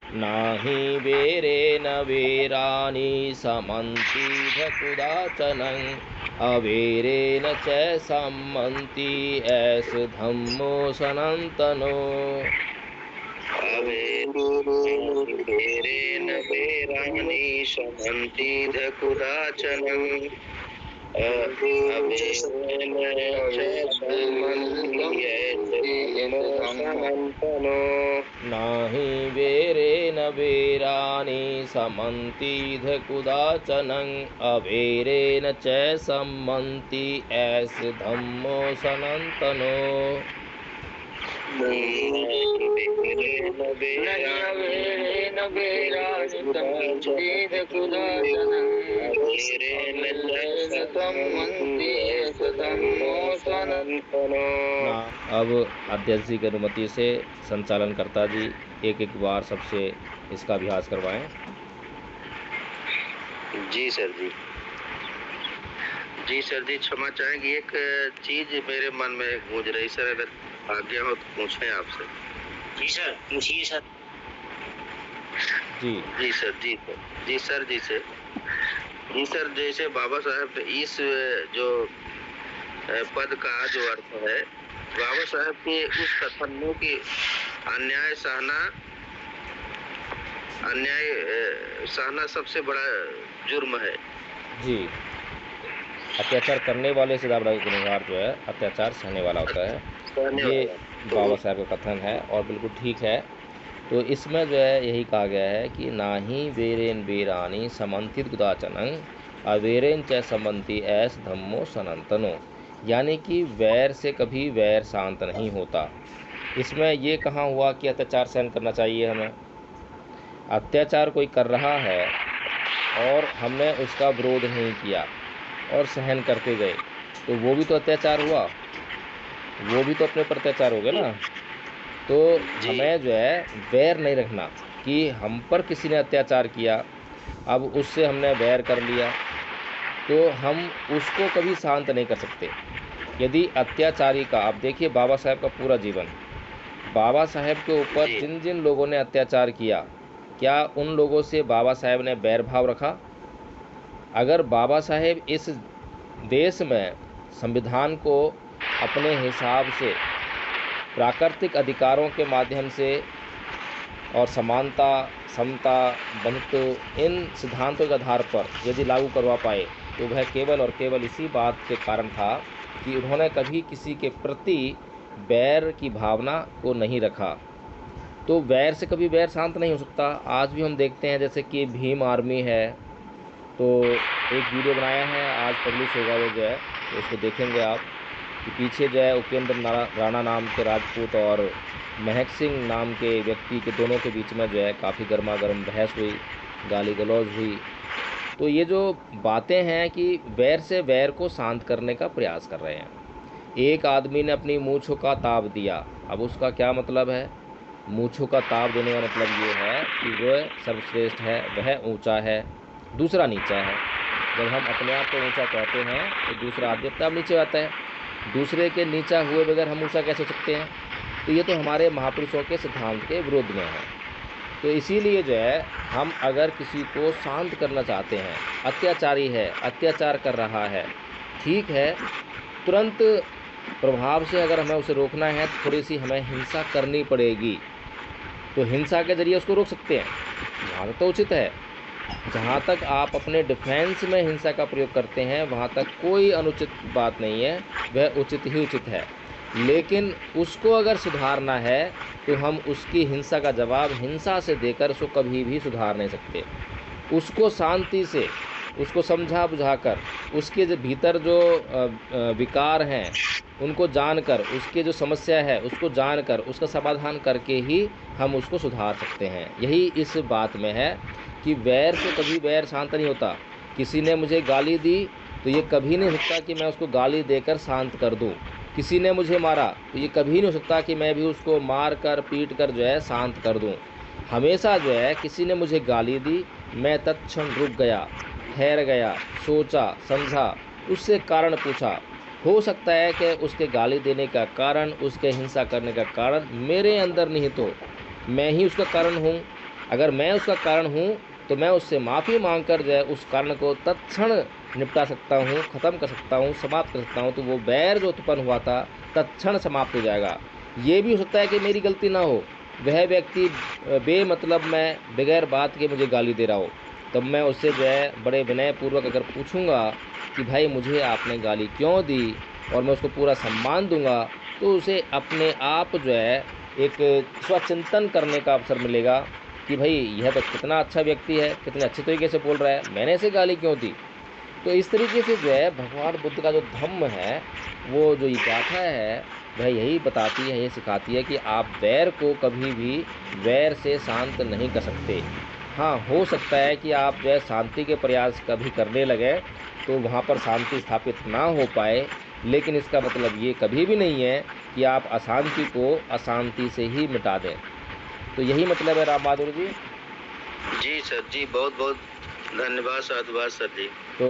नाहि वेरेन वेराणि समन्ति धकुदाचनं अवेरेन च सम्मन्ति ऐस धम्मो सनातनो। अवेरेन वेराणि समन्ति धकुदाचनं अवेरेन च सम्मन्ति ऐस धम्मो सनातनो। नाहि वेरेन वेराणि समन्ति धकुदाचनं अवेरेन च सम्मन्ति ऐस धम्मो सनातनो। अब अध्यक्ष जी की अनुमति से संचालनकर्ता जी एक एक बार सबसे इसका अभ्यास करवाएं। जी सर जी। जी सर जी, क्षमा चाहेंगे, एक चीज मेरे मन में गूंज रही सर, अगर आज्ञा हो तो पूछें आपसे। जी सर, पूछिए सर। जी जी सर जी सर जी सर जी से जी सर, जैसे बाबा साहब इस जो पद का जो अर्थ है, बाबा साहब के उस कथन में कि अन्याय सहना सबसे बड़ा जुर्म है। जी, अत्याचार करने वाले से ज़्यादा गुनहगार जो है अत्याचार सहने वाला होता है, ये बाबा साहब का कथन है और बिल्कुल ठीक है। तो इसमें जो है यही कहा गया है कि नाहि वेरेन वेराणि समन्तित गुदाचनं अवेरेन च समन्ति ऐस धम्मो सनातनो, यानी कि वैर से कभी वैर शांत नहीं होता। इसमें ये कहाँ हुआ कि अत्याचार सहन करना चाहिए हमें? अत्याचार कोई कर रहा है और हमने उसका विरोध नहीं किया और सहन करते गए, तो वो भी तो अत्याचार हुआ, वो भी तो अपने पर अत्याचार हो गया ना। तो हमें जो है वैर नहीं रखना कि हम पर किसी ने अत्याचार किया, अब उससे हमने वैर कर लिया, तो हम उसको कभी शांत नहीं कर सकते। यदि अत्याचारी का, आप देखिए बाबा साहब का पूरा जीवन, बाबा साहब के ऊपर जिन जिन लोगों ने अत्याचार किया, क्या उन लोगों से बाबा साहब ने बैर भाव रखा? अगर बाबा साहेब इस देश में संविधान को अपने हिसाब से प्राकृतिक अधिकारों के माध्यम से और समानता, समता, बंधुत्व, इन सिद्धांतों के आधार पर यदि लागू करवा पाए, तो वह केवल और केवल इसी बात के कारण था कि उन्होंने कभी किसी के प्रति बैर की भावना को नहीं रखा। तो वैर से कभी वैर शांत नहीं हो सकता। आज भी हम देखते हैं जैसे कि भीम आर्मी है, तो एक वीडियो बनाया है, आज पब्लिश होगा वो जो है, तो उसको देखेंगे आप कि पीछे जो है उपेंद्र राणा नाम के राजपूत और महक सिंह नाम के व्यक्ति के दोनों के बीच में जो है काफ़ी गर्मा गर्म बहस हुई, गाली गलौज हुई। तो ये जो बातें हैं कि वैर से वैर को शांत करने का प्रयास कर रहे हैं। एक आदमी ने अपनी मूँछों का ताप दिया, अब उसका क्या मतलब है? मूँछों का ताप देने का मतलब ये है कि वह सर्वश्रेष्ठ है, वह ऊंचा है, दूसरा नीचा है। जब हम अपने आप को ऊंचा कहते हैं तो दूसरा आदमी अपने आप नीचे आता है। दूसरे के नीचा हुए बगैर हम ऊंचा कैसे हो सकते हैं? तो ये तो हमारे महापुरुषों के सिद्धांत के विरुद्ध में है। तो इसीलिए जो है, हम अगर किसी को शांत करना चाहते हैं, अत्याचारी है, अत्याचार कर रहा है, ठीक है, तुरंत प्रभाव से अगर हमें उसे रोकना है तो थोड़ी सी हमें हिंसा करनी पड़ेगी। तो हिंसा के ज़रिए उसको रोक सकते हैं, यहाँ तक तो उचित है। जहाँ तक आप अपने डिफेंस में हिंसा का प्रयोग करते हैं, वहाँ तक कोई अनुचित बात नहीं है, वह उचित ही उचित है। लेकिन उसको अगर सुधारना है तो हम उसकी हिंसा का जवाब हिंसा से देकर उसको कभी भी सुधार नहीं सकते। उसको शांति से, उसको समझा बुझाकर, उसके जो भीतर जो विकार हैं उनको जानकर, उसके जो समस्या है उसको जानकर, उसका समाधान करके ही हम उसको सुधार सकते हैं। यही इस बात में है कि वैर से कभी वैर शांत नहीं होता। किसी ने मुझे गाली दी तो ये कभी नहीं हो सकता कि मैं उसको गाली देकर शांत कर दूं। किसी ने मुझे मारा तो ये कभी नहीं हो सकता कि मैं भी उसको मार कर पीट कर जो है शांत कर दूं। हमेशा जो है, किसी ने मुझे गाली दी, मैं तत्क्षण रुक गया, ठहर गया, सोचा समझा, उससे कारण पूछा। हो सकता है कि उसके गाली देने का कारण, उसके हिंसा करने का कारण मेरे अंदर नहीं तो मैं ही उसका कारण हूँ। अगर मैं उसका कारण हूँ तो मैं उससे माफ़ी मांगकर जो है उस कारण को तत्क्षण निपटा सकता हूँ, ख़त्म कर सकता हूँ, समाप्त कर सकता हूँ। तो वो बैर जो उत्पन्न हुआ था तत्क्षण समाप्त हो जाएगा। ये भी हो सकता है कि मेरी गलती ना हो, वह व्यक्ति बेमतलब में बगैर बात के मुझे गाली दे रहा हो, तब मैं उससे जो है बड़े विनयपूर्वक अगर पूछूंगा कि भाई मुझे आपने गाली क्यों दी, और मैं उसको पूरा सम्मान दूंगा, तो उसे अपने आप जो है एक स्वचिंतन करने का अवसर मिलेगा कि भाई यह तो कितना अच्छा व्यक्ति है, कितने अच्छे तरीके से बोल रहा है, मैंने इसे गाली क्यों दी। तो इस तरीके से जो है भगवान बुद्ध का जो धम्म है, वो जो ये गाथा है, वह यही बताती है, यही सिखाती है कि आप वैर को कभी भी वैर से शांत नहीं कर सकते। हाँ, हो सकता है कि आप जो है शांति के प्रयास कभी करने लगें तो वहाँ पर शांति स्थापित ना हो पाए, लेकिन इसका मतलब ये कभी भी नहीं है कि आप अशांति को अशांति से ही मिटा दें। तो यही मतलब है राम बहादुर जी। जी सर जी, बहुत बहुत धन्यवाद, साधुवाद सर जी। तो